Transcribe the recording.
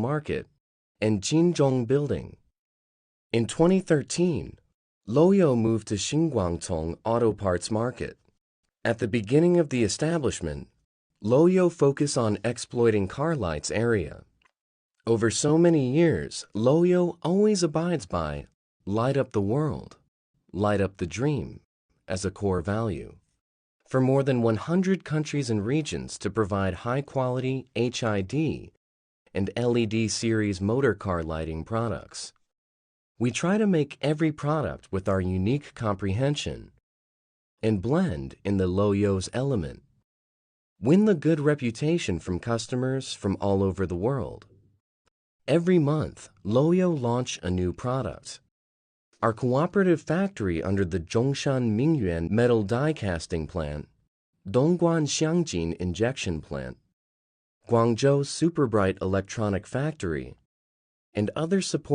Market and Jinzhong Building. In 2013, LOYO moved to Xinguangtong Auto Parts Market. At the beginning of the establishment, LOYO focused on exploiting car lights area. Over so many years, LOYO always abides by light up the world, light up the dream as a core value. For more than 100 countries and regions to provide high-quality HID and LED series motor car lighting products. We try to make every product with our unique comprehension and blend in the LOYO's element. Win the good reputation from customers from all over the world. Every month, LOYO launch a new product. Our cooperative factory under the Zhongshan Mingyuan metal die casting plant, Dongguan Xiangjin injection plant, Guangzhou Superbright electronic factory, and other support